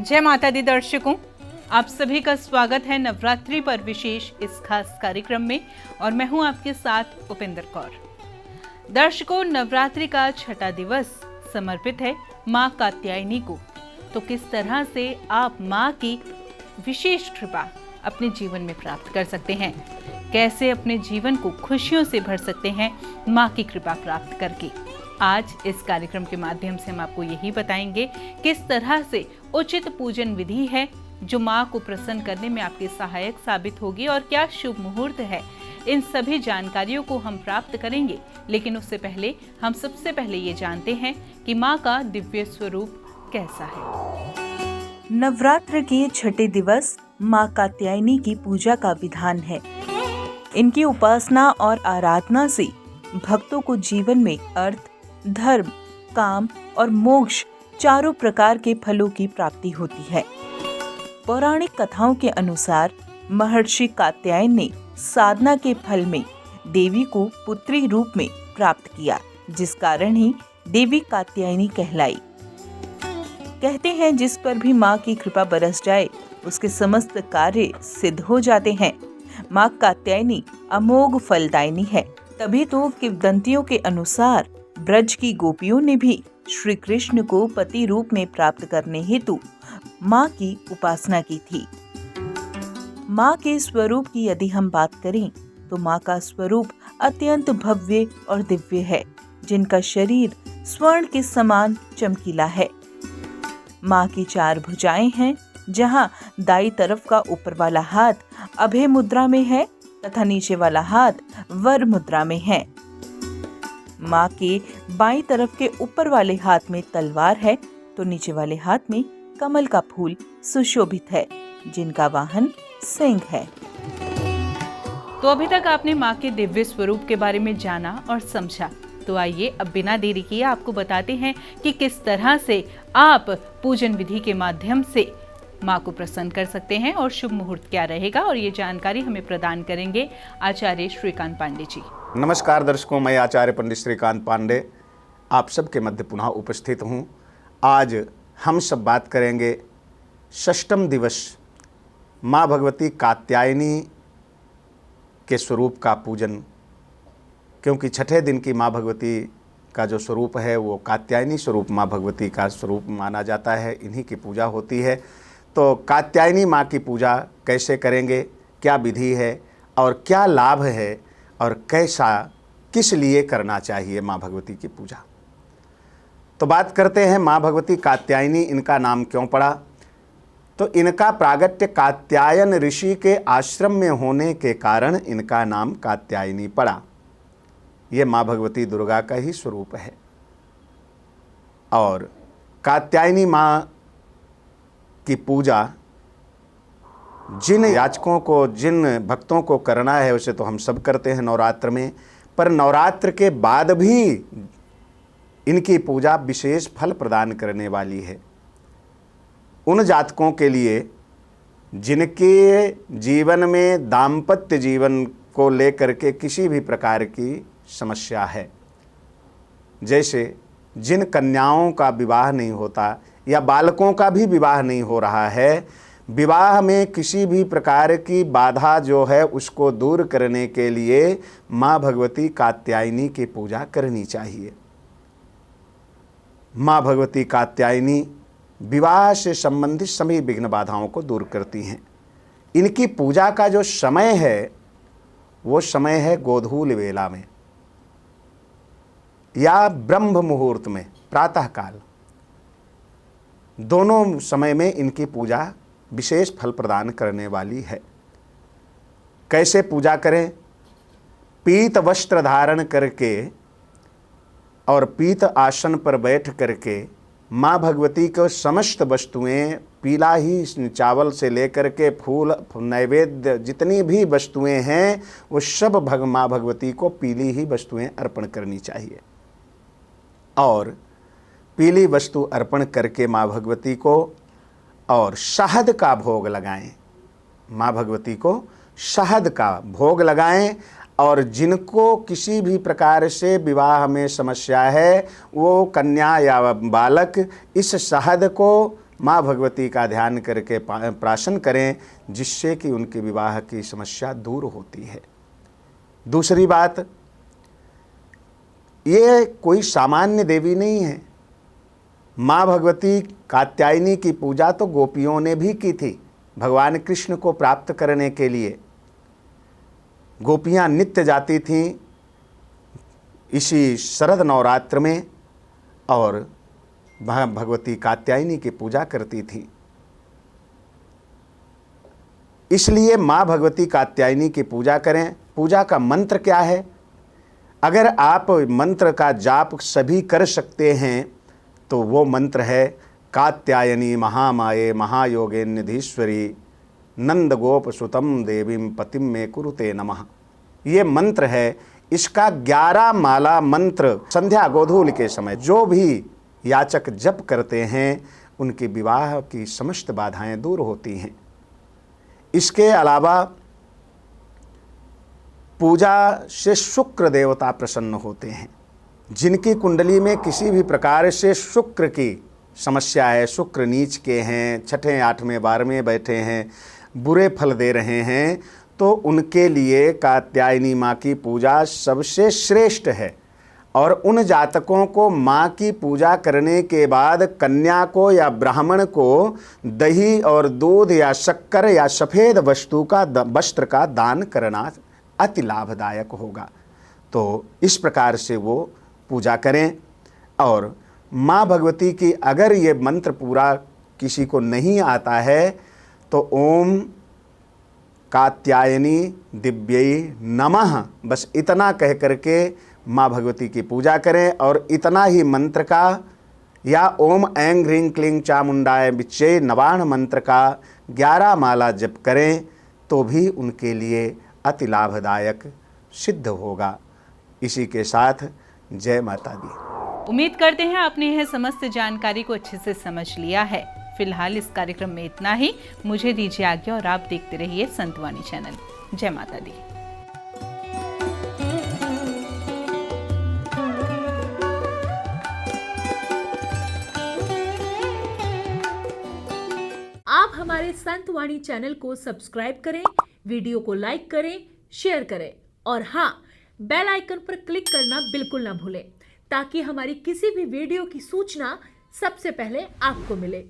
जय माता दी दर्शकों, आप सभी का स्वागत है नवरात्रि पर विशेष इस खास कार्यक्रम में और मैं हूं आपके साथ उपेंद्र कौर। दर्शकों, नवरात्रि का छठा दिवस समर्पित है मां कात्यायनी को। तो किस तरह से आप मां की विशेष कृपा अपने जीवन में प्राप्त कर सकते हैं, कैसे अपने जीवन को खुशियों से भर सकते हैं मां की कृपा प्राप्त करके, आज इस कार्यक्रम के माध्यम से हम आपको यही बताएंगे किस तरह से उचित पूजन विधि है जो मां को प्रसन्न करने में आपके सहायक साबित होगी और क्या शुभ मुहूर्त है। इन सभी जानकारियों को हम प्राप्त करेंगे, लेकिन उससे पहले हम सबसे पहले ये जानते हैं कि मां का दिव्य स्वरूप कैसा है। नवरात्र के छठे दिवस मां कात्यायनी की पूजा का विधान है। इनकी उपासना और आराधना से भक्तों को जीवन में अर्थ, धर्म, काम और मोक्ष चारों प्रकार के फलों की प्राप्ति होती है। पौराणिक कथाओं के अनुसार महर्षि कात्यायन ने साधना के फल में देवी को पुत्री रूप में प्राप्त किया, जिस कारण ही देवी कात्यायनी कहलाई। कहते हैं जिस पर भी माँ की कृपा बरस जाए उसके समस्त कार्य सिद्ध हो जाते हैं। माँ कात्यायनी अमोघ फलदायिनी है। तभी तो किंवदंतियों के अनुसार ब्रज की गोपियों ने भी श्री कृष्ण को पति रूप में प्राप्त करने हेतु माँ की उपासना की थी। माँ के स्वरूप की यदि हम बात करें तो माँ का स्वरूप अत्यंत भव्य और दिव्य है, जिनका शरीर स्वर्ण के समान चमकीला है। माँ की चार भुजाएं हैं, जहाँ दाईं तरफ का ऊपर वाला हाथ अभय मुद्रा में है तथा नीचे वाला हाथ वर मुद्रा में है। माँ के बाईं तरफ के ऊपर वाले हाथ में तलवार है तो नीचे वाले हाथ में कमल का फूल सुशोभित है, जिनका वाहन सिंह है। तो अभी तक आपने माँ के दिव्य स्वरूप के बारे में जाना और समझा, तो आइए अब बिना देरी किए आपको बताते हैं कि किस तरह से आप पूजन विधि के माध्यम से माँ को प्रसन्न कर सकते हैं और शुभ मुहूर्त क्या रहेगा, और ये जानकारी हमें प्रदान करेंगे आचार्य श्रीकांत पांडे जी। नमस्कार दर्शकों, मैं आचार्य पंडित श्रीकांत पांडे आप सबके मध्य पुनः उपस्थित हूँ। आज हम सब बात करेंगे षष्ठम दिवस माँ भगवती कात्यायनी के स्वरूप का पूजन, क्योंकि छठे दिन की माँ भगवती का जो स्वरूप है वो कात्यायनी स्वरूप माँ भगवती का स्वरूप माना जाता है। इन्हीं की पूजा होती है। तो कात्यायनी माँ की पूजा कैसे करेंगे, क्या विधि है और क्या लाभ है और कैसा किस लिए करना चाहिए माँ भगवती की पूजा। तो बात करते हैं माँ भगवती कात्यायनी, इनका नाम क्यों पड़ा। तो इनका प्रागट्य कात्यायन ऋषि के आश्रम में होने के कारण इनका नाम कात्यायनी पड़ा। ये माँ भगवती दुर्गा का ही स्वरूप है। और कात्यायनी माँ की पूजा जिन याचकों को, जिन भक्तों को करना है उसे तो हम सब करते हैं नवरात्र में, पर नवरात्र के बाद भी इनकी पूजा विशेष फल प्रदान करने वाली है। उन जातकों के लिए जिनके जीवन में दाम्पत्य जीवन को लेकर के किसी भी प्रकार की समस्या है, जैसे जिन कन्याओं का विवाह नहीं होता या बालकों का भी विवाह नहीं हो रहा है, विवाह में किसी भी प्रकार की बाधा जो है उसको दूर करने के लिए माँ भगवती कात्यायनी की पूजा करनी चाहिए। माँ भगवती कात्यायनी विवाह से संबंधित सभी विघ्न बाधाओं को दूर करती हैं। इनकी पूजा का जो समय है वो समय है गोधूल वेला में या ब्रह्म मुहूर्त में, प्रातः काल। दोनों समय में इनकी पूजा विशेष फल प्रदान करने वाली है। कैसे पूजा करें? पीत वस्त्र धारण करके और पीत आसन पर बैठ करके माँ भगवती को समस्त वस्तुएं, पीला ही चावल से लेकर के फूल, नैवेद्य, जितनी भी वस्तुएं हैं वो सब माँ भगवती को पीली ही वस्तुएं अर्पण करनी चाहिए। और पीली वस्तु अर्पण करके माँ भगवती को और शहद का भोग लगाएं। माँ भगवती को शहद का भोग लगाएं। और जिनको किसी भी प्रकार से विवाह में समस्या है वो कन्या या बालक इस शहद को माँ भगवती का ध्यान करके प्राशन करें, जिससे कि उनके विवाह की समस्या दूर होती है। दूसरी बात, ये कोई सामान्य देवी नहीं है। माँ भगवती कात्यायनी की पूजा तो गोपियों ने भी की थी भगवान कृष्ण को प्राप्त करने के लिए। गोपियाँ नित्य जाती थीं इसी शरद नवरात्र में और भगवती कात्यायनी की पूजा करती थी। इसलिए माँ भगवती कात्यायनी की पूजा करें। पूजा का मंत्र क्या है? अगर आप मंत्र का जाप सभी कर सकते हैं तो वो मंत्र है कात्यायनी महामाये महायोगेन्निधीश्वरी नंद गोप सुतम देवीं पतिम में कुरुते नमः। ये मंत्र है। इसका 11 माला मंत्र संध्या गोधूल के समय जो भी याचक जप करते हैं उनके विवाह की समस्त बाधाएं दूर होती हैं। इसके अलावा पूजा से शुक्र देवता प्रसन्न होते हैं। जिनकी कुंडली में किसी भी प्रकार से शुक्र की समस्या है, शुक्र नीच के हैं, 6ठे 8वें 12वें बैठे हैं, बुरे फल दे रहे हैं, तो उनके लिए कात्यायनी माँ की पूजा सबसे श्रेष्ठ है। और उन जातकों को माँ की पूजा करने के बाद कन्या को या ब्राह्मण को दही और दूध या शक्कर या सफ़ेद वस्त्र का दान करना अति लाभदायक होगा। तो इस प्रकार से वो पूजा करें। और माँ भगवती की अगर ये मंत्र पूरा किसी को नहीं आता है तो ओम कात्यायनी दिव्यै नमः बस इतना कह करके माँ भगवती की पूजा करें। और इतना ही मंत्र का या ओम ऐं ह्रीं क्लीं चामुंडाय विच्चे नवाण मंत्र का 11 माला जप करें तो भी उनके लिए अति लाभदायक सिद्ध होगा। इसी के साथ जय माता दी। उम्मीद करते हैं आपने यह समस्त जानकारी को अच्छे से समझ लिया है। फिलहाल इस कार्यक्रम में इतना ही। मुझे दीजिए आज्ञा और आप देखते रहिए संतवाणी चैनल। जय माता दी। आप हमारे संतवाणी चैनल को सब्सक्राइब करें, वीडियो को लाइक करें, शेयर करें और हाँ, बेल आइकन पर क्लिक करना बिल्कुल ना भूलें ताकि हमारी किसी भी वीडियो की सूचना सबसे पहले आपको मिले।